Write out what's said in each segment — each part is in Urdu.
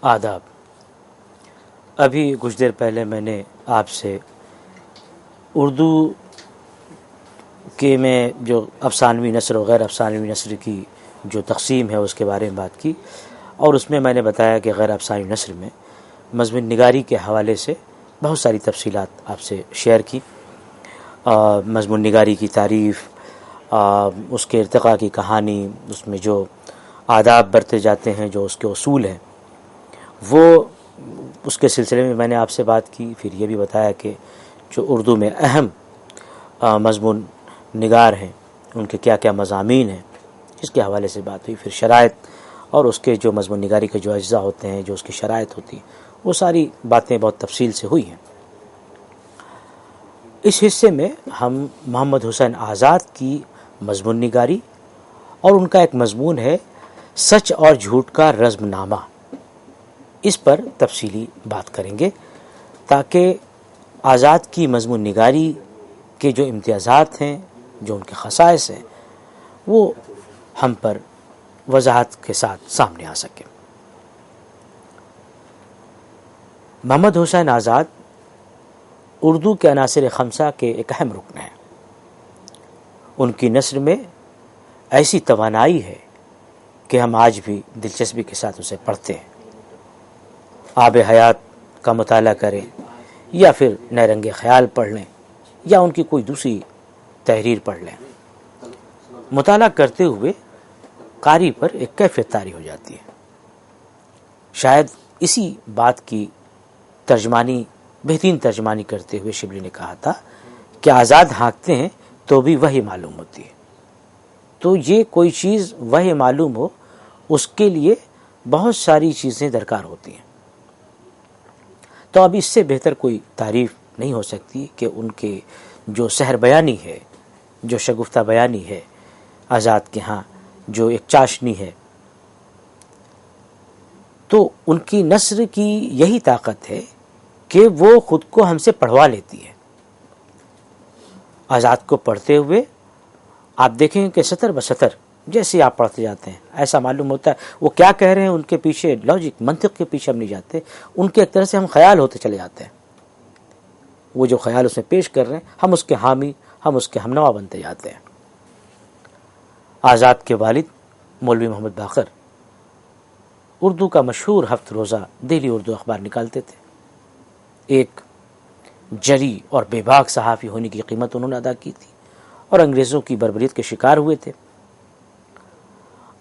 آداب۔ ابھی کچھ دیر پہلے میں نے آپ سے اردو کے میں جو افسانوی نثر و غیر افسانوی نثر کی جو تقسیم ہے اس کے بارے میں بات کی، اور اس میں نے بتایا کہ غیر افسانوی نثر میں مضمون نگاری کے حوالے سے بہت ساری تفصیلات آپ سے شیئر کی۔ مضمون نگاری کی تعریف، اس کے ارتقاء کی کہانی، اس میں جو آداب برتے جاتے ہیں، جو اس کے اصول ہیں، وہ اس کے سلسلے میں نے آپ سے بات کی۔ پھر یہ بھی بتایا کہ جو اردو میں اہم مضمون نگار ہیں ان کے کیا کیا مضامین ہیں، اس کے حوالے سے بات ہوئی۔ پھر شرائط اور اس کے جو مضمون نگاری کے جو اجزاء ہوتے ہیں، جو اس کی شرائط ہوتی ہیں، وہ ساری باتیں بہت تفصیل سے ہوئی ہیں۔ اس حصے میں ہم محمد حسین آزاد کی مضمون نگاری اور ان کا ایک مضمون ہے سچ اور جھوٹ کا رزم نامہ، اس پر تفصیلی بات کریں گے تاکہ آزاد کی مضمون نگاری کے جو امتیازات ہیں، جو ان کے خصائص ہیں، وہ ہم پر وضاحت کے ساتھ سامنے آ سکے۔ محمد حسین آزاد اردو کے عناصر خمسہ کے ایک اہم رکن ہیں۔ ان کی نثر میں ایسی توانائی ہے کہ ہم آج بھی دلچسپی کے ساتھ اسے پڑھتے ہیں۔ آب حیات کا مطالعہ کریں یا پھر نیرنگ خیال پڑھ لیں یا ان کی کوئی دوسری تحریر پڑھ لیں، مطالعہ کرتے ہوئے قاری پر ایک کیفیت طاری ہو جاتی ہے۔ شاید اسی بات کی ترجمانی، بہترین ترجمانی کرتے ہوئے شبلی نے کہا تھا کہ آزاد ہانکتے ہیں تو بھی وہی معلوم ہوتی ہے۔ تو یہ کوئی چیز وہی معلوم ہو، اس کے لیے بہت ساری چیزیں درکار ہوتی ہیں۔ تو اب اس سے بہتر کوئی تعریف نہیں ہو سکتی کہ ان کے جو سحر بیانی ہے، جو شگفتہ بیانی ہے، آزاد کے ہاں جو ایک چاشنی ہے، تو ان کی نثر کی یہی طاقت ہے کہ وہ خود کو ہم سے پڑھوا لیتی ہے۔ آزاد کو پڑھتے ہوئے آپ دیکھیں کہ سطر بسطر جیسے آپ پڑھتے جاتے ہیں ایسا معلوم ہوتا ہے وہ کیا کہہ رہے ہیں، ان کے پیچھے لاجک، منطق کے پیچھے ہم نہیں جاتے، ان کے ایک طرح سے ہم خیال ہوتے چلے جاتے ہیں۔ وہ جو خیال اس میں پیش کر رہے ہیں، ہم اس کے حامی، ہم اس کے ہمنوا بنتے جاتے ہیں۔ آزاد کے والد مولوی محمد باقر اردو کا مشہور ہفت روزہ دہلی اردو اخبار نکالتے تھے۔ ایک جری اور بے باک صحافی ہونے کی قیمت انہوں نے ادا کی تھی اور انگریزوں کی بربریت کے شکار ہوئے تھے۔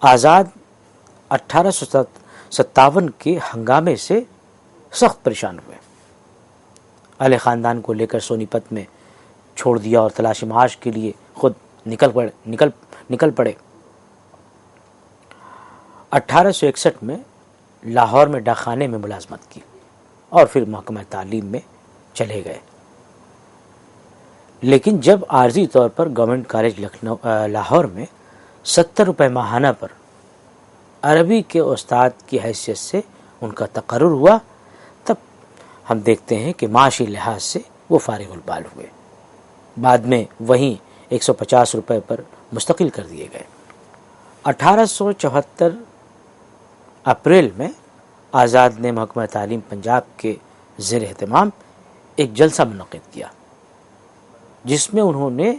آزاد 1857 کے ہنگامے سے سخت پریشان ہوئے، اہل خاندان کو لے کر سونی پت میں چھوڑ دیا اور تلاش معاش کے لیے خود نکل پڑے۔ 1861 میں لاہور میں ڈاک خانے میں ملازمت کی اور پھر محکمہ تعلیم میں چلے گئے، لیکن جب عارضی طور پر گورنمنٹ کالج لاہور میں 70 روپے ماہانہ پر عربی کے استاد کی حیثیت سے ان کا تقرر ہوا، تب ہم دیکھتے ہیں کہ معاشی لحاظ سے وہ فارغ البال ہوئے۔ بعد میں وہیں 150 روپے پر مستقل کر دیے گئے۔ 1874 اپریل میں آزاد نے محکمہ تعلیم پنجاب کے زیر اہتمام ایک جلسہ منعقد کیا، جس میں انہوں نے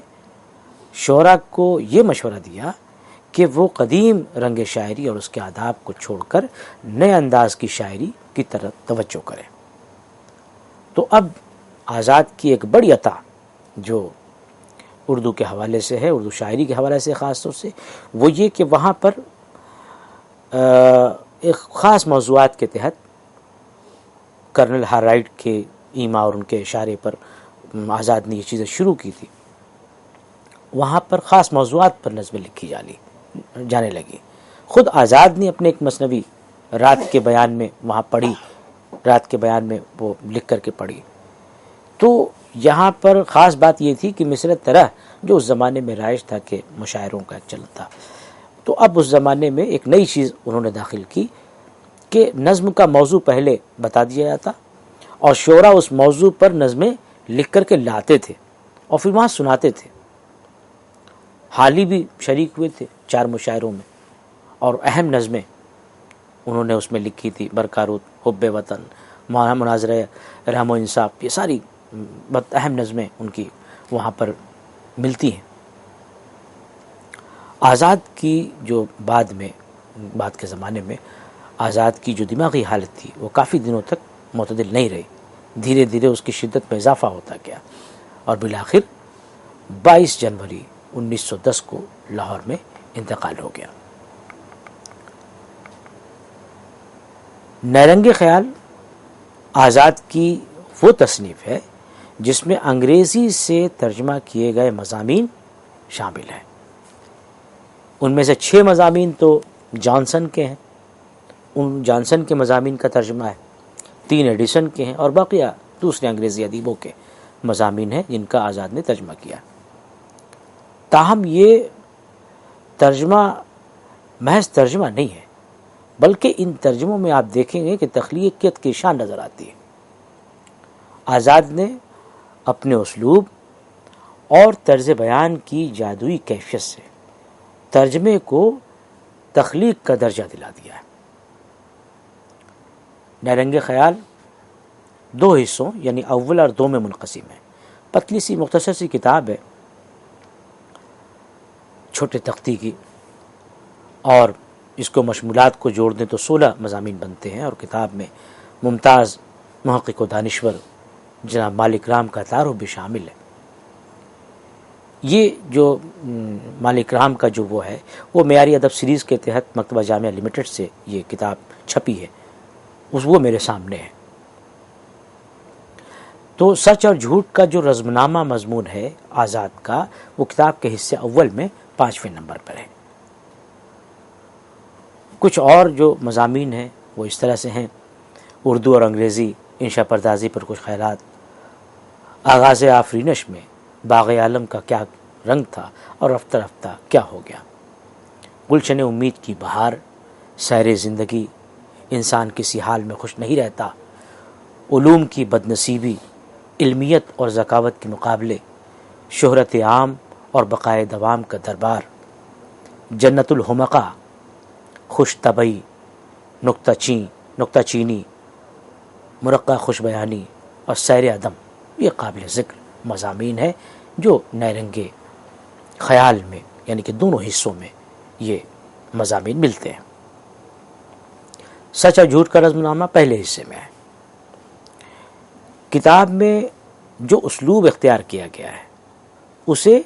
شعراء کو یہ مشورہ دیا کہ وہ قدیم رنگ شاعری اور اس کے آداب کو چھوڑ کر نئے انداز کی شاعری کی طرف توجہ کریں۔ تو اب آزاد کی ایک بڑی عطا جو اردو کے حوالے سے ہے، اردو شاعری کے حوالے سے خاص طور سے، وہ یہ کہ وہاں پر ایک خاص موضوعات کے تحت کرنل ہار رائٹ کے ایما اور ان کے اشارے پر آزاد نے یہ چیزیں شروع کی تھی۔ وہاں پر خاص موضوعات پر نظمیں لکھی جانے لگی۔ خود آزاد نے اپنے ایک مثنوی رات کے بیان میں وہاں پڑھی، رات کے بیان میں وہ لکھ کر کے پڑھی۔ تو یہاں پر خاص بات یہ تھی کہ مصر طرح جو اس زمانے میں رائج تھا کہ مشاعروں کا ایک چلن تھا، تو اب اس زمانے میں ایک نئی چیز انہوں نے داخل کی کہ نظم کا موضوع پہلے بتا دیا جاتا اور شعراء اس موضوع پر نظمیں لکھ کر کے لاتے تھے اور پھر وہاں سناتے تھے۔ حالی بھی شریک ہوئے تھے 4 مشاعروں میں، اور اہم نظمیں انہوں نے اس میں لکھی تھی۔ برقاروت حب وطن، مناظرہ رحم و انصاف، یہ ساری بہت اہم نظمیں ان کی وہاں پر ملتی ہیں۔ آزاد کی جو بعد کے زمانے میں آزاد کی جو دماغی حالت تھی وہ کافی دنوں تک معتدل نہیں رہی، دھیرے دھیرے اس کی شدت میں اضافہ ہوتا گیا، اور بالآخر 22 جنوری 1910 کو لاہور میں انتقال ہو گیا۔ نیرنگ خیال آزاد کی وہ تصنیف ہے جس میں انگریزی سے ترجمہ کیے گئے مضامین شامل ہیں۔ ان میں سے 6 مضامین تو جانسن کے ہیں، ان جانسن کے مضامین کا ترجمہ ہے، 3 ایڈیسن کے ہیں، اور بقیہ دوسرے انگریزی ادیبوں کے مضامین ہیں جن کا آزاد نے ترجمہ کیا۔ تاہم یہ ترجمہ محض ترجمہ نہیں ہے، بلکہ ان ترجموں میں آپ دیکھیں گے کہ تخلیقیت کی شان نظر آتی ہے۔ آزاد نے اپنے اسلوب اور طرز بیان کی جادوئی کیفیت سے ترجمے کو تخلیق کا درجہ دلا دیا ہے۔ نیرنگ خیال 2 حصوں یعنی اول اور 2 میں منقسم ہے۔ پتلی سی مختصر سی کتاب ہے، چھوٹے تختی کی، اور اس کو مشمولات کو جوڑ دیں تو 16 مضامین بنتے ہیں، اور کتاب میں ممتاز محقق و دانشور جناب مالک رام کا تعارف بھی شامل ہے۔ یہ جو مالک رام کا جو وہ ہے، وہ معیاری ادب سیریز کے تحت مکتبہ جامعہ لمیٹڈ سے یہ کتاب چھپی ہے، وہ میرے سامنے ہے۔ تو سچ اور جھوٹ کا جو رزمنامہ مضمون ہے آزاد کا، وہ کتاب کے حصے اول میں 5ویں نمبر پر ہے۔ کچھ اور جو مضامین ہیں وہ اس طرح سے ہیں: اردو اور انگریزی، انشا پردازی پر کچھ خیالات، آغاز آفرینش میں باغ عالم کا کیا رنگ تھا اور رفتہ رفتہ کیا ہو گیا، گلشن امید کی بہار، سیر زندگی، انسان کسی حال میں خوش نہیں رہتا، علوم کی بدنصیبی، علمیت اور ذکاوت کے مقابلے، شہرت عام اور بقائے دوام کا دربار، جنت الحمقاء، خوش طبعی، نکتہ چینی، مرقع خوش بیانی اور سیر عدم، یہ قابل ذکر مضامین ہیں جو نیرنگ خیال میں یعنی کہ دونوں حصوں میں یہ مضامین ملتے ہیں۔ سچ اور جھوٹ کا رزمنامہ پہلے حصے میں ہے۔ کتاب میں جو اسلوب اختیار کیا گیا ہے اسے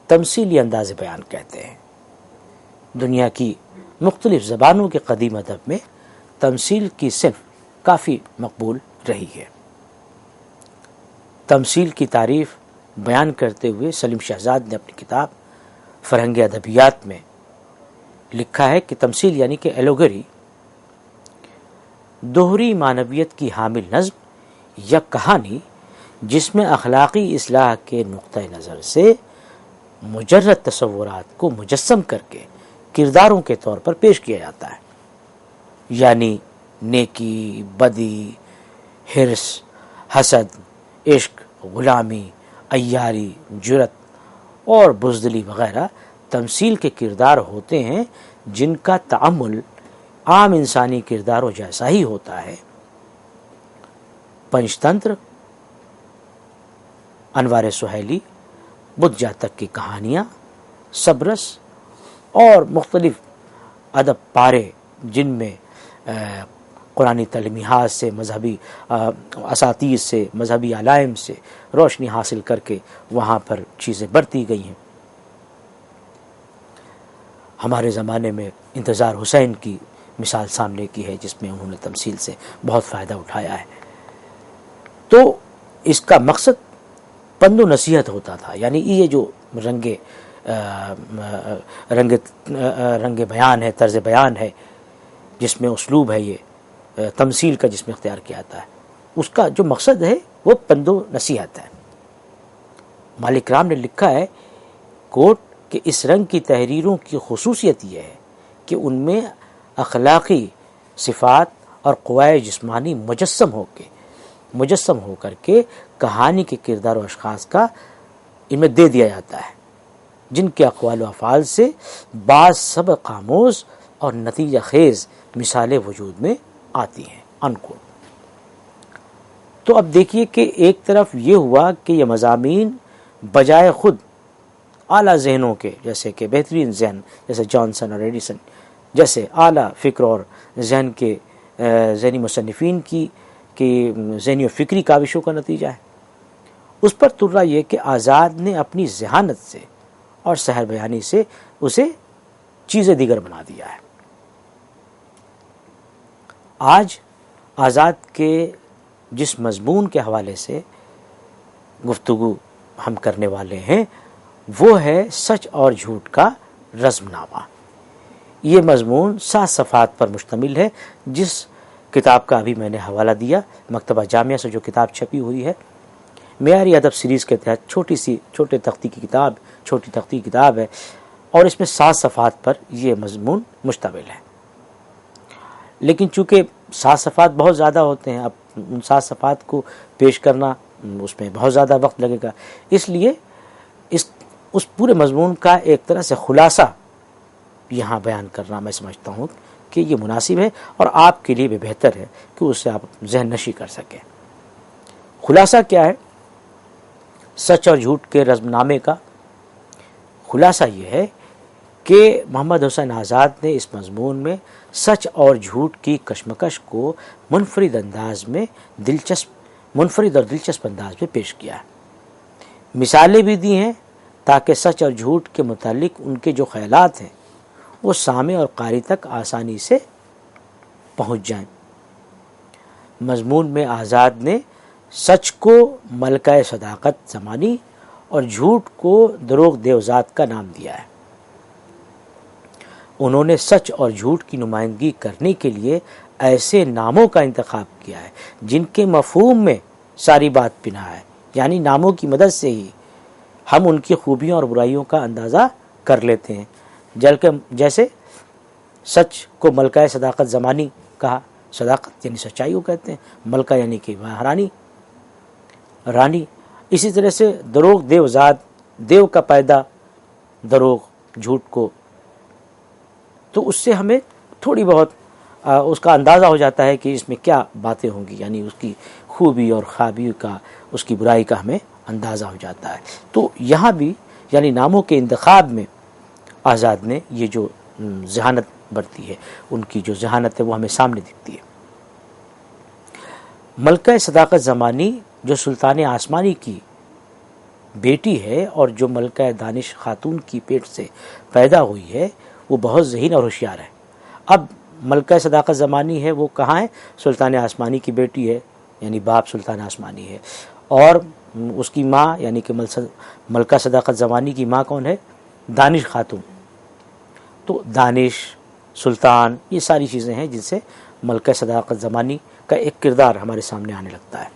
تمثیلی انداز بیان کہتے ہیں۔ دنیا کی مختلف زبانوں کے قدیم ادب میں تمثیل کی صنف کافی مقبول رہی ہے۔ تمثیل کی تعریف بیان کرتے ہوئے سلیم شہزاد نے اپنی کتاب فرہنگ ادبیات میں لکھا ہے کہ تمثیل یعنی کہ ایلوگری دوہری معنویت کی حامل نظم یا کہانی جس میں اخلاقی اصلاح کے نقطہ نظر سے مجرد تصورات کو مجسم کر کے کرداروں کے طور پر پیش کیا جاتا ہے، یعنی نیکی، بدی، حرص، حسد، عشق، غلامی، عیاری، جرت اور بزدلی وغیرہ تمثیل کے کردار ہوتے ہیں جن کا تعامل عام انسانی کرداروں جیسا ہی ہوتا ہے۔ پنچ تنتر، انوار سہیلی، بدھ جاتک کی کہانیاں، سبرس اور مختلف ادب پارے جن میں قرآنی تعلیمات سے، مذہبی اساتید سے، مذہبی علائم سے روشنی حاصل کر کے وہاں پر چیزیں برتی گئی ہیں۔ ہمارے زمانے میں انتظار حسین کی مثال سامنے کی ہے جس میں انہوں نے تمثیل سے بہت فائدہ اٹھایا ہے۔ تو اس کا مقصد پند و نصیحت ہوتا تھا، یعنی یہ جو رنگ بیان ہے، طرز بیان ہے جس میں اسلوب ہے، یہ تمثیل کا جس میں اختیار کیا جاتا ہے، اس کا جو مقصد ہے وہ پند و نصیحت ہے۔ مالک رام نے لکھا ہے کوٹ کہ اس رنگ کی تحریروں کی خصوصیت یہ ہے کہ ان میں اخلاقی صفات اور قوائے جسمانی مجسم ہو کر کے کہانی کے کردار و اشخاص کا ان میں دے دیا جاتا ہے، جن کے اقوال و افعال سے بعض سبق آموز اور نتیجہ خیز مثالیں وجود میں آتی ہیں۔ انکوٹ۔ تو اب دیکھیے کہ ایک طرف یہ ہوا کہ یہ مضامین بجائے خود اعلیٰ ذہنوں کے، جیسے کہ بہترین ذہن جیسے جانسن اور ایڈیسن جیسے اعلیٰ فکر اور ذہن کے ذہنی مصنفین کی ذہنی و فکری کاوشوں کا نتیجہ ہے، اس پر ترا یہ کہ آزاد نے اپنی ذہانت سے اور سحر بیانی سے اسے چیزیں دیگر بنا دیا ہے۔ آج آزاد کے جس مضمون کے حوالے سے گفتگو ہم کرنے والے ہیں وہ ہے سچ اور جھوٹ کا رزم نامہ۔ یہ مضمون 7 صفحات پر مشتمل ہے، جس کتاب کا ابھی میں نے حوالہ دیا، مکتبہ جامعہ سے جو کتاب چھپی ہوئی ہے، معیاری ادب سیریز کے تحت چھوٹی تختی کی کتاب ہے، اور اس میں 7 صفحات پر یہ مضمون مشتمل ہے۔ لیکن چونکہ 7 صفحات بہت زیادہ ہوتے ہیں، اب ان 7 صفحات کو پیش کرنا اس میں بہت زیادہ وقت لگے گا، اس لیے اس پورے مضمون کا ایک طرح سے خلاصہ یہاں بیان کرنا میں سمجھتا ہوں کہ یہ مناسب ہے، اور آپ کے لیے بھی بہتر ہے کہ اس سے آپ ذہن نشی کر سکیں۔ خلاصہ کیا ہے سچ اور جھوٹ کے رزم نامے کا؟ خلاصہ یہ ہے کہ محمد حسین آزاد نے اس مضمون میں سچ اور جھوٹ کی کشمکش کو منفرد اور دلچسپ انداز میں پیش کیا ہے۔ مثالیں بھی دی ہیں تاکہ سچ اور جھوٹ کے متعلق ان کے جو خیالات ہیں وہ سامع اور قاری تک آسانی سے پہنچ جائیں۔ مضمون میں آزاد نے سچ کو ملکہ صداقت زمانی اور جھوٹ کو دروغ دیوزاد کا نام دیا ہے۔ انہوں نے سچ اور جھوٹ کی نمائندگی کرنے کے لیے ایسے ناموں کا انتخاب کیا ہے جن کے مفہوم میں ساری بات پنہا ہے، یعنی ناموں کی مدد سے ہی ہم ان کی خوبیوں اور برائیوں کا اندازہ کر لیتے ہیں۔ جیسے سچ کو ملکہ صداقت زمانی کہا، صداقت یعنی سچائی کو کہتے ہیں، ملکہ یعنی کہ رانی۔ اسی طرح سے دروغ دیوزاد، دیو کا پیدا دروغ جھوٹ کو، تو اس سے ہمیں تھوڑی بہت اس کا اندازہ ہو جاتا ہے کہ اس میں کیا باتیں ہوں گی، یعنی اس کی خوبی اور خابی کا، اس کی برائی کا ہمیں اندازہ ہو جاتا ہے۔ تو یہاں بھی یعنی ناموں کے انتخاب میں آزاد نے یہ جو ذہانت برتی ہے، ان کی جو ذہانت ہے وہ ہمیں سامنے دکھتی ہے۔ ملکہ صداقت زمانی جو سلطان آسمانی کی بیٹی ہے اور جو ملکہ دانش خاتون کی پیٹ سے پیدا ہوئی ہے، وہ بہت ذہین اور ہوشیار ہے۔ اب ملکہ صداقت زمانی ہے وہ کہاں ہے؟ سلطان آسمانی کی بیٹی ہے، یعنی باپ سلطان آسمانی ہے، اور اس کی ماں یعنی کہ ملکہ صداقت زمانی کی ماں کون ہے؟ دانش خاتون۔ تو دانش، سلطان، یہ ساری چیزیں ہیں جن سے ملکہ صداقت زمانی کا ایک کردار ہمارے سامنے آنے لگتا ہے۔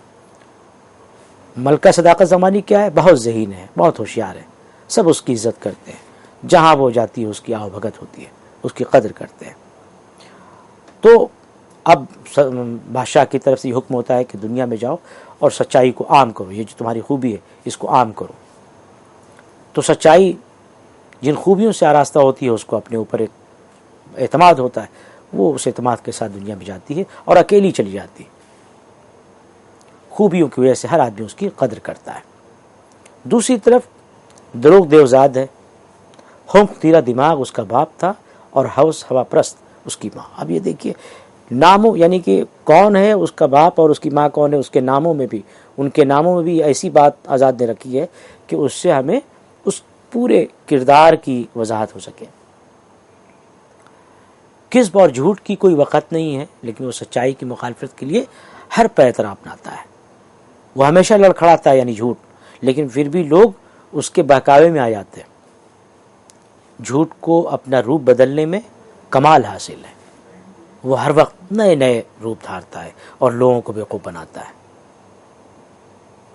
ملکہ صداقت زمانی کیا ہے؟ بہت ذہین ہے، بہت ہوشیار ہے، سب اس کی عزت کرتے ہیں، جہاں وہ جاتی ہے اس کی آؤ بھگت ہوتی ہے، اس کی قدر کرتے ہیں۔ تو اب بادشاہ کی طرف سے یہ حکم ہوتا ہے کہ دنیا میں جاؤ اور سچائی کو عام کرو، یہ جو تمہاری خوبی ہے اس کو عام کرو۔ تو سچائی جن خوبیوں سے آراستہ ہوتی ہے اس کو اپنے اوپر ایک اعتماد ہوتا ہے، وہ اس اعتماد کے ساتھ دنیا میں جاتی ہے اور اکیلی چلی جاتی ہے۔ خوبیوں کی وجہ سے ہر آدمی اس کی قدر کرتا ہے۔ دوسری طرف دروغ دیوزاد ہے، خونخ تیرا دماغ اس کا باپ تھا اور ہوس ہوا پرست اس کی ماں۔ اب یہ دیکھیے ناموں یعنی کہ کون ہے اس کا باپ اور اس کی ماں کون ہے، اس کے ناموں میں بھی، ان کے ناموں میں بھی ایسی بات آزاد نے رکھی ہے کہ اس سے ہمیں اس پورے کردار کی وضاحت ہو سکے۔ کذب اور جھوٹ کی کوئی وقت نہیں ہے، لیکن وہ سچائی کی مخالفت کے لیے ہر پیترا اپناتا ہے۔ وہ ہمیشہ لڑکھڑاتا ہے یعنی جھوٹ، لیکن پھر بھی لوگ اس کے بہکاوے میں آ جاتے ہیں۔ جھوٹ کو اپنا روپ بدلنے میں کمال حاصل ہے، وہ ہر وقت نئے نئے روپ دھارتا ہے اور لوگوں کو بیوقوف بناتا ہے۔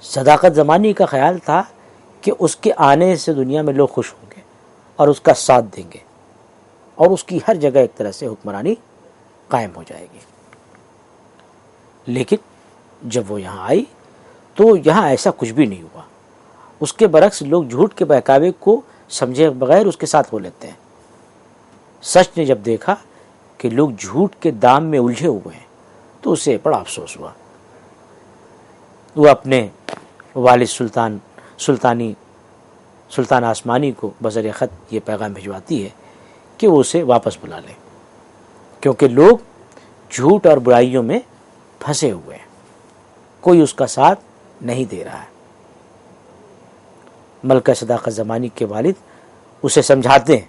صداقت زمانی کا خیال تھا کہ اس کے آنے سے دنیا میں لوگ خوش ہوں گے اور اس کا ساتھ دیں گے اور اس کی ہر جگہ ایک طرح سے حکمرانی قائم ہو جائے گی۔ لیکن جب وہ یہاں آئی تو یہاں ایسا کچھ بھی نہیں ہوا۔ اس کے برعکس لوگ جھوٹ کے بہکاوے کو سمجھے بغیر اس کے ساتھ ہو لیتے ہیں۔ سچ نے جب دیکھا کہ لوگ جھوٹ کے دام میں الجھے ہوئے ہیں تو اسے بڑا افسوس ہوا۔ وہ اپنے والد سلطان آسمانی کو بذریعہ خط یہ پیغام بھجواتی ہے کہ وہ اسے واپس بلا لیں، کیونکہ لوگ جھوٹ اور برائیوں میں پھنسے ہوئے ہیں، کوئی اس کا ساتھ نہیں دے رہا ہے۔ ملکہ صداقت زمانی کے والد اسے سمجھاتے ہیں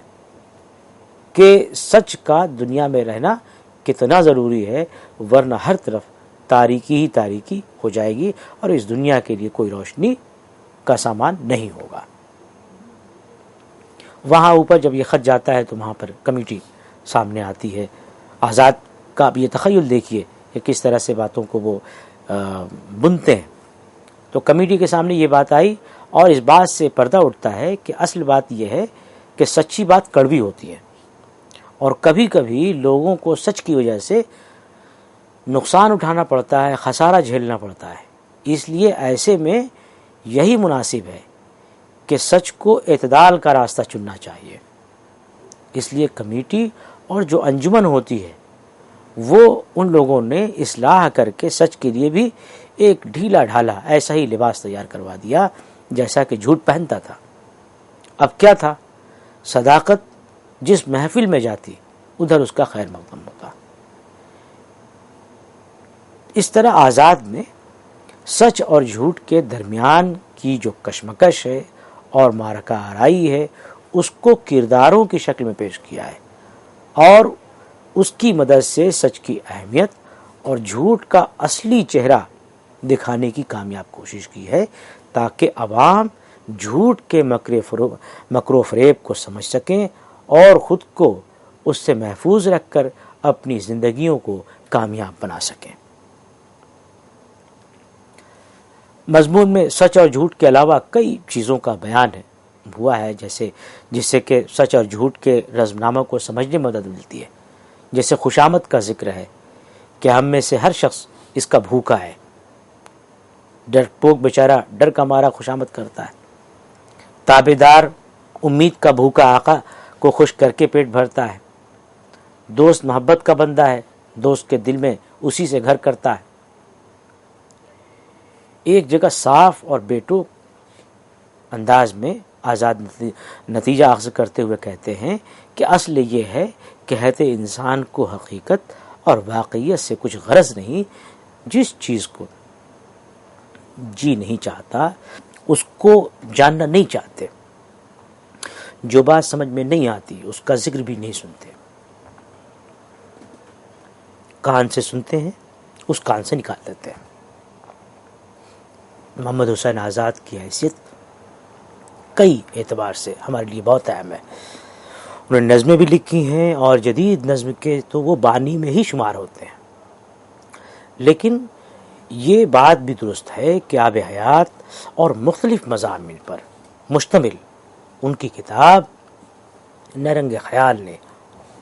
کہ سچ کا دنیا میں رہنا کتنا ضروری ہے، ورنہ ہر طرف تاریکی ہی تاریکی ہو جائے گی اور اس دنیا کے لیے کوئی روشنی کا سامان نہیں ہوگا۔ وہاں اوپر جب یہ خط جاتا ہے تو وہاں پر کمیٹی سامنے آتی ہے۔ آزاد کا اب یہ تخیل دیکھیے کہ کس طرح سے باتوں کو وہ بنتے ہیں۔ تو کمیٹی کے سامنے یہ بات آئی اور اس بات سے پردہ اٹھتا ہے کہ اصل بات یہ ہے کہ سچی بات کڑوی ہوتی ہے اور کبھی کبھی لوگوں کو سچ کی وجہ سے نقصان اٹھانا پڑتا ہے، خسارہ جھیلنا پڑتا ہے۔ اس لیے ایسے میں یہی مناسب ہے کہ سچ کو اعتدال کا راستہ چننا چاہیے۔ اس لیے کمیٹی اور جو انجمن ہوتی ہے وہ ان لوگوں نے اصلاح کر کے سچ کے لیے بھی ایک ڈھیلا ڈھالا ایسا ہی لباس تیار کروا دیا جیسا کہ جھوٹ پہنتا تھا۔ اب کیا تھا؟ صداقت جس محفل میں جاتی ادھر اس کا خیر مقدم ہوتا۔ اس طرح آزاد نے سچ اور جھوٹ کے درمیان کی جو کشمکش ہے اور معرکہ آرائی ہے اس کو کرداروں کی شکل میں پیش کیا ہے اور اس کی مدد سے سچ کی اہمیت اور جھوٹ کا اصلی چہرہ دکھانے کی کامیاب کوشش کی ہے تاکہ عوام جھوٹ کے مکر و فریب کو سمجھ سکیں اور خود کو اس سے محفوظ رکھ کر اپنی زندگیوں کو کامیاب بنا سکیں۔ مضمون میں سچ اور جھوٹ کے علاوہ کئی چیزوں کا بیان ہوا ہے جس سے کہ سچ اور جھوٹ کے رزمنامہ کو سمجھنے میں مدد ملتی ہے۔ جیسے خوشامد کا ذکر ہے کہ ہم میں سے ہر شخص اس کا بھوکا ہے۔ ڈرپوک بیچارہ ڈر کا مارا خوشامد کرتا ہے۔ تابعدار امید کا بھوکا آقا کو خوش کر کے پیٹ بھرتا ہے۔ دوست محبت کا بندہ ہے، دوست کے دل میں اسی سے گھر کرتا ہے۔ ایک جگہ صاف اور بیٹوک انداز میں آزاد نتیجہ اخذ کرتے ہوئے کہتے ہیں کہ اصل یہ ہے کہ حیث انسان کو حقیقت اور واقعیت سے کچھ غرض نہیں، جس چیز کو جی نہیں چاہتا اس کو جاننا نہیں چاہتے، جو بات سمجھ میں نہیں آتی اس کا ذکر بھی نہیں سنتے، کان سے سنتے ہیں اس کان سے نکال دیتے ہیں۔ محمد حسین آزاد کی حیثیت کئی اعتبار سے ہمارے لیے بہت اہم ہے۔ انہوں نے نظمیں بھی لکھی ہیں اور جدید نظم کے تو وہ بانی میں ہی شمار ہوتے ہیں، لیکن یہ بات بھی درست ہے کہ آب حیات اور مختلف مضامین پر مشتمل ان کی کتاب نرنگ خیال نے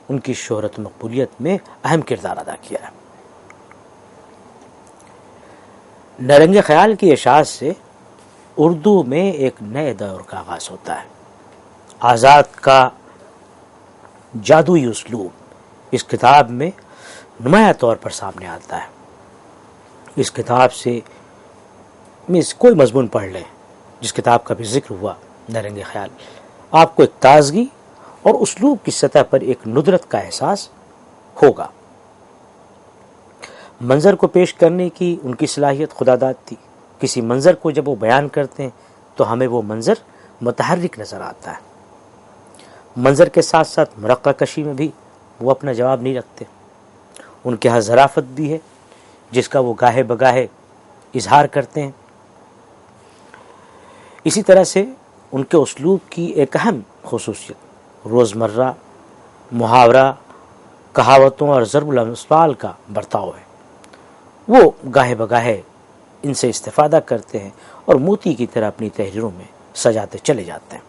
ان کی شہرت و مقبولیت میں اہم کردار ادا کیا ہے۔ نرنگ خیال کی اشاعت سے اردو میں ایک نئے دور کا آغاز ہوتا ہے۔ آزاد کا جادوئی اسلوب اس کتاب میں نمایاں طور پر سامنے آتا ہے۔ اس کتاب سے کوئی مضمون پڑھ لیں، جس کتاب کا بھی ذکر ہوا نرنگ خیال، آپ کو ایک تازگی اور اسلوب کی سطح پر ایک ندرت کا احساس ہوگا۔ منظر کو پیش کرنے کی ان کی صلاحیت خداداد تھی۔ کسی منظر کو جب وہ بیان کرتے ہیں تو ہمیں وہ منظر متحرک نظر آتا ہے۔ منظر کے ساتھ ساتھ مرقع کشی میں بھی وہ اپنا جواب نہیں رکھتے۔ ان کے ہاں ظرافت بھی ہے جس کا وہ گاہے بگاہے اظہار کرتے ہیں۔ اسی طرح سے ان کے اسلوب کی ایک اہم خصوصیت روزمرہ محاورہ، کہاوتوں اور ضرب الامثال کا برتاؤ ہے۔ وہ گاہے بگاہے ان سے استفادہ کرتے ہیں اور موتی کی طرح اپنی تحریروں میں سجاتے چلے جاتے ہیں۔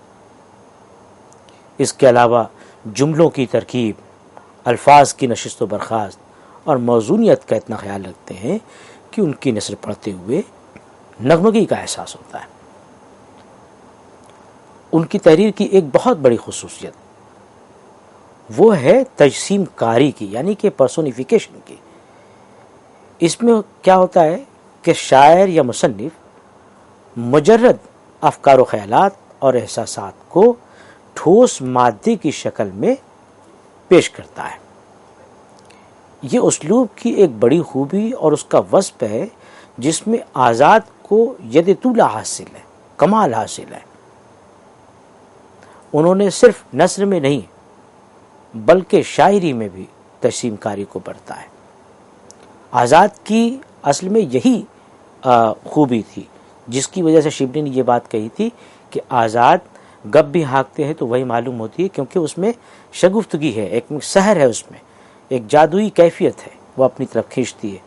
اس کے علاوہ جملوں کی ترکیب، الفاظ کی نشست و برخاست اور موزونیت کا اتنا خیال رکھتے ہیں کہ ان کی نثر پڑھتے ہوئے نغمگی کا احساس ہوتا ہے۔ ان کی تحریر کی ایک بہت بڑی خصوصیت وہ ہے تجسیم کاری کی، یعنی کہ پرسونیفیکیشن کی۔ اس میں کیا ہوتا ہے کہ شاعر یا مصنف مجرد افکار و خیالات اور احساسات کو ٹھوس مادے کی شکل میں پیش کرتا ہے۔ یہ اسلوب کی ایک بڑی خوبی اور اس کا وصف ہے جس میں آزاد کو ید طولہ حاصل ہے، کمال حاصل ہے۔ انہوں نے صرف نثر میں نہیں بلکہ شاعری میں بھی تجسیم کاری کو برتا ہے۔ آزاد کی اصل میں یہی خوبی تھی جس کی وجہ سے شبلی نے یہ بات کہی تھی کہ آزاد گپ بھی ہانکتے ہیں تو وہی معلوم ہوتی ہے، کیونکہ اس میں شگفتگی ہے، ایک سحر ہے، اس میں ایک جادوئی کیفیت ہے، وہ اپنی طرف کھینچتی ہے۔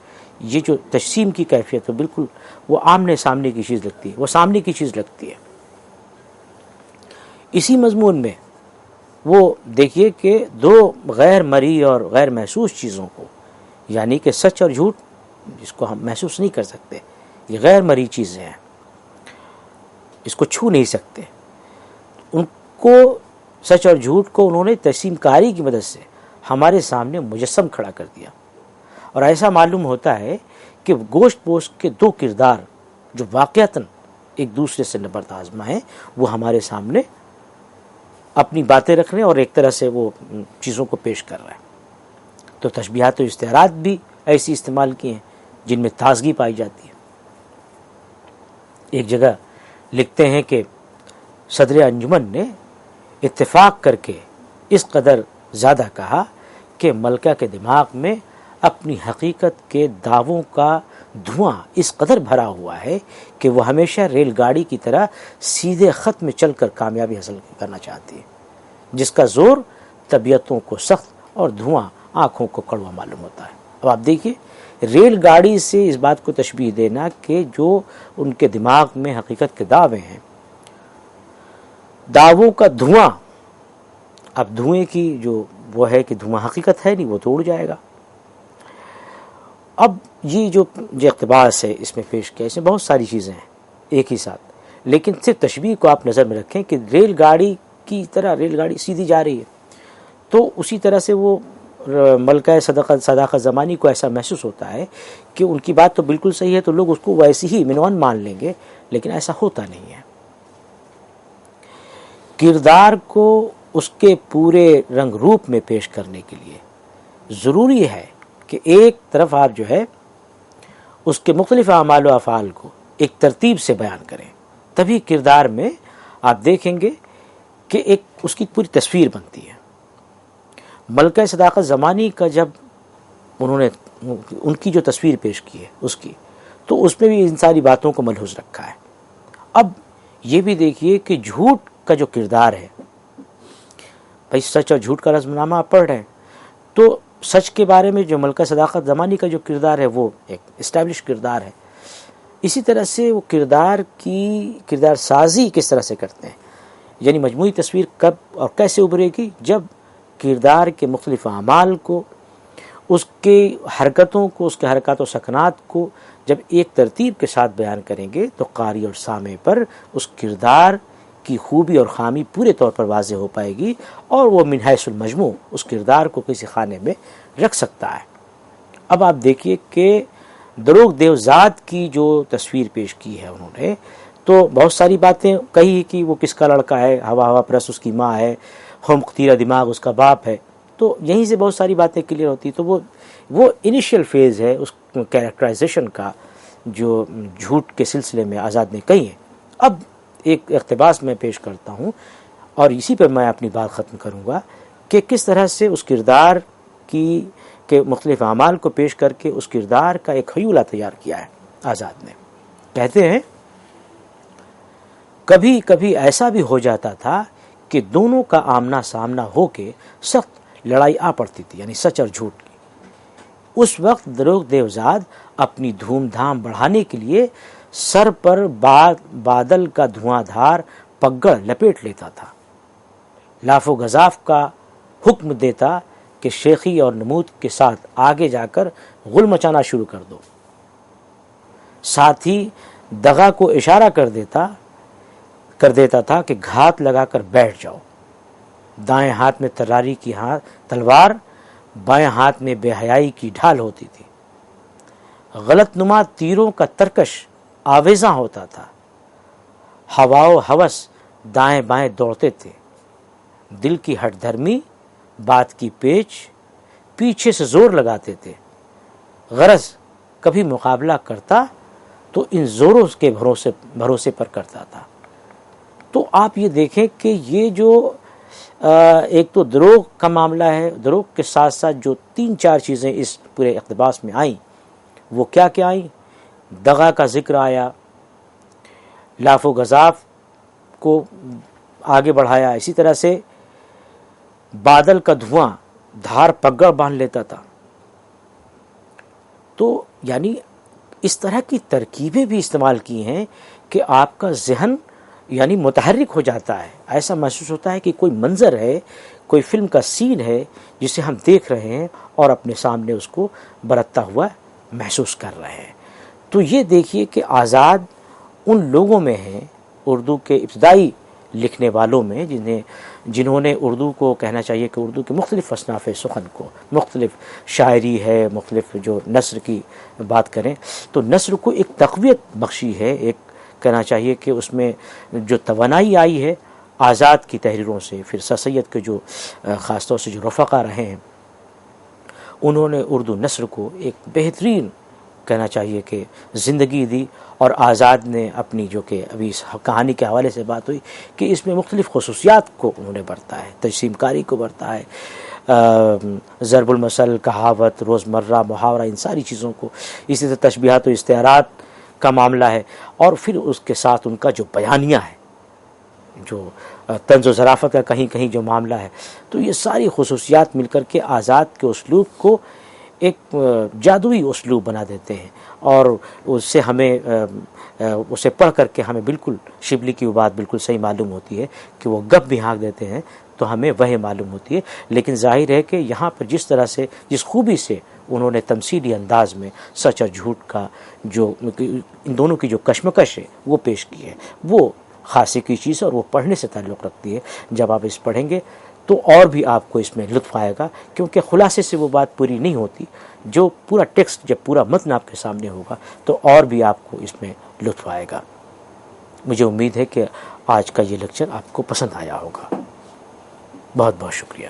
یہ جو تجسیم کی کیفیت ہے بالکل وہ آمنے سامنے کی چیز لگتی ہے، وہ سامنے کی چیز لگتی ہے۔ اسی مضمون میں وہ دیکھیے کہ دو غیر مرئی اور غیر محسوس چیزوں کو، یعنی کہ سچ اور جھوٹ، جس کو ہم محسوس نہیں کر سکتے، یہ غیر مرئی چیزیں ہیں، اس کو چھو نہیں سکتے، ان کو سچ اور جھوٹ کو انہوں نے تجسیم کاری کی مدد سے ہمارے سامنے مجسم کھڑا کر دیا، اور ایسا معلوم ہوتا ہے کہ گوشت پوشت کے دو کردار جو واقعتاً ایک دوسرے سے نبرد آزما ہیں وہ ہمارے سامنے اپنی باتیں رکھ رہے ہیں اور ایک طرح سے وہ چیزوں کو پیش کر رہے ہیں۔ تو تشبیہات و استعارات بھی ایسی استعمال کی ہیں جن میں تازگی پائی جاتی ہے۔ ایک جگہ لکھتے ہیں کہ صدر انجمن نے اتفاق کر کے اس قدر زیادہ کہا کہ ملکہ کے دماغ میں اپنی حقیقت کے دعووں کا دھواں اس قدر بھرا ہوا ہے کہ وہ ہمیشہ ریل گاڑی کی طرح سیدھے خط میں چل کر کامیابی حاصل کرنا چاہتی ہے، جس کا زور طبیعتوں کو سخت اور دھواں آنکھوں کو کڑوا معلوم ہوتا ہے۔ اب آپ دیکھیے، ریل گاڑی سے اس بات کو تشبیہ دینا کہ جو ان کے دماغ میں حقیقت کے دعوے ہیں، دعووں کا دھواں، اب دھوئیں کی جو وہ ہے کہ دھواں حقیقت ہے نہیں، وہ تو اڑ جائے گا۔ اب یہ جو اقتباس ہے اس میں پیش کیا، اس میں بہت ساری چیزیں ہیں ایک ہی ساتھ، لیکن صرف تشبیہ کو آپ نظر میں رکھیں کہ ریل گاڑی کی طرح ریل گاڑی سیدھی جا رہی ہے، تو اسی طرح سے وہ ملکہ صداقت زمانی کو ایسا محسوس ہوتا ہے کہ ان کی بات تو بالکل صحیح ہے، تو لوگ اس کو ویسے ہی منوان مان لیں گے، لیکن ایسا ہوتا نہیں ہے۔ کردار کو اس کے پورے رنگ روپ میں پیش کرنے کے لیے ضروری ہے کہ ایک طرف آپ جو ہے اس کے مختلف اعمال و افعال کو ایک ترتیب سے بیان کریں، تبھی کردار میں آپ دیکھیں گے کہ ایک اس کی پوری تصویر بنتی ہے۔ ملکہ صداقت زمانی کا جب انہوں نے ان کی جو تصویر پیش کی ہے اس کی، تو اس میں بھی ان ساری باتوں کو ملحوظ رکھا ہے۔ اب یہ بھی دیکھیے کہ جھوٹ کا جو کردار ہے، بھائی سچ اور جھوٹ کا رسم نامہ آپ پڑھ رہے ہیں، تو سچ کے بارے میں جو ملکہ صداقت زمانی کا جو کردار ہے وہ ایک اسٹیبلش کردار ہے۔ اسی طرح سے وہ کردار سازی کس طرح سے کرتے ہیں، یعنی مجموعی تصویر کب اور کیسے ابھرے گی، جب کردار کے مختلف اعمال کو، اس کے حرکتوں کو، اس کے حرکات و سکنات کو جب ایک ترتیب کے ساتھ بیان کریں گے تو قاری اور سامع پر اس کردار کی خوبی اور خامی پورے طور پر واضح ہو پائے گی، اور وہ من حیث المجموع اس کردار کو کسی خانے میں رکھ سکتا ہے۔ اب آپ دیکھیے کہ دروغ دیوزاد کی جو تصویر پیش کی ہے انہوں نے، تو بہت ساری باتیں کہی کہ وہ کس کا لڑکا ہے، ہوا ہوا پرس اس کی ماں ہے، ہم تیرا دماغ اس کا باپ ہے، تو یہیں سے بہت ساری باتیں کلیئر ہوتی۔ تو وہ انیشیل فیز ہے اس کیریکٹرائزیشن کا جو جھوٹ کے سلسلے میں آزاد نے کہی ہے۔ اب ایک اقتباس میں پیش کرتا ہوں اور اسی پر میں اپنی بات ختم کروں گا کہ کس طرح سے اس کردار کے مختلف اعمال کو پیش کر کے اس کردار کا ایک خیولہ تیار کیا ہے آزاد نے۔ کہتے ہیں، کبھی کبھی ایسا بھی ہو جاتا تھا کہ دونوں کا آمنا سامنا ہو کے سخت لڑائی آ پڑتی تھی، یعنی سچ اور جھوٹ کی۔ اس وقت دروغ دیوزاد اپنی دھوم دھام بڑھانے کے لیے سر پر بادل کا دھواں دھار پگڑ لپیٹ لیتا تھا، لاف و گزاف کا حکم دیتا کہ شیخی اور نمود کے ساتھ آگے جا کر غل مچانا شروع کر دو، ساتھ ہی دغا کو اشارہ کر دیتا تھا کہ گھات لگا کر بیٹھ جاؤ۔ دائیں ہاتھ میں تراری کی تلوار، بائیں ہاتھ میں بے حیائی کی ڈھال ہوتی تھی۔ غلط نما تیروں کا ترکش آویزاں ہوتا تھا، ہوا و ہوس دائیں بائیں دوڑتے تھے، دل کی ہٹ دھرمی بات کی پیچ پیچھے سے زور لگاتے تھے، غرض کبھی مقابلہ کرتا تو ان زوروں کے بھروسے پر کرتا تھا۔ تو آپ یہ دیکھیں کہ یہ جو ایک تو دروغ کا معاملہ ہے، دروغ کے ساتھ ساتھ جو 3-4 چیزیں اس پورے اقتباس میں آئیں وہ کیا کیا آئیں؟ دغا کا ذکر آیا، لاف و گزاف کو آگے بڑھایا، اسی طرح سے بادل کا دھواں دھار پگڑ باندھ لیتا تھا۔ تو یعنی اس طرح کی ترکیبیں بھی استعمال کی ہیں کہ آپ کا ذہن یعنی متحرک ہو جاتا ہے، ایسا محسوس ہوتا ہے کہ کوئی منظر ہے، کوئی فلم کا سین ہے جسے ہم دیکھ رہے ہیں اور اپنے سامنے اس کو برتتا ہوا محسوس کر رہے ہیں۔ تو یہ دیکھیے کہ آزاد ان لوگوں میں ہیں، اردو کے ابتدائی لکھنے والوں میں، جنہوں نے اردو کو کہنا چاہیے کہ اردو کے مختلف اصناف سخن کو، مختلف شاعری ہے، مختلف جو نثر کی بات کریں تو نثر کو ایک تقویت بخشی ہے، ایک کہنا چاہیے کہ اس میں جو توانائی آئی ہے آزاد کی تحریروں سے، پھر سر سید کے جو خاص طور سے جو رفقا رہے ہیں انہوں نے اردو نثر کو ایک بہترین کہنا چاہیے کہ زندگی دی، اور آزاد نے اپنی جو کہ ابھی اس کہانی کے حوالے سے بات ہوئی کہ اس میں مختلف خصوصیات کو انہوں نے برتا ہے، تجسیم کاری کو برتا ہے، ضرب المثل، کہاوت، روزمرہ محاورہ، ان ساری چیزوں کو، اسی طرح تشبیہات و استعارات کا معاملہ ہے، اور پھر اس کے ساتھ ان کا جو بیانیہ ہے، جو طنز و ظرافت کا کہیں کہیں جو معاملہ ہے، تو یہ ساری خصوصیات مل کر کے آزاد کے اسلوب کو ایک جادوئی اسلوب بنا دیتے ہیں، اور اس سے ہمیں اسے پڑھ کر کے ہمیں بالکل شبلی کی وہ بات بالکل صحیح معلوم ہوتی ہے کہ وہ گپ بھی ہانک دیتے ہیں تو ہمیں وہی معلوم ہوتی ہے، لیکن ظاہر ہے کہ یہاں پر جس طرح سے، جس خوبی سے انہوں نے تمثیلی انداز میں سچ اور جھوٹ کا جو ان دونوں کی جو کشمکش ہے وہ پیش کی ہے، وہ خاصی کی چیز ہے، اور وہ پڑھنے سے تعلق رکھتی ہے۔ جب آپ اس پڑھیں گے تو اور بھی آپ کو اس میں لطف آئے گا، کیونکہ خلاصے سے وہ بات پوری نہیں ہوتی، جو پورا ٹیکسٹ، جب پورا متن آپ کے سامنے ہوگا تو اور بھی آپ کو اس میں لطف آئے گا۔ مجھے امید ہے کہ آج کا یہ لیکچر آپ کو پسند آیا ہوگا۔ بہت بہت شکریہ۔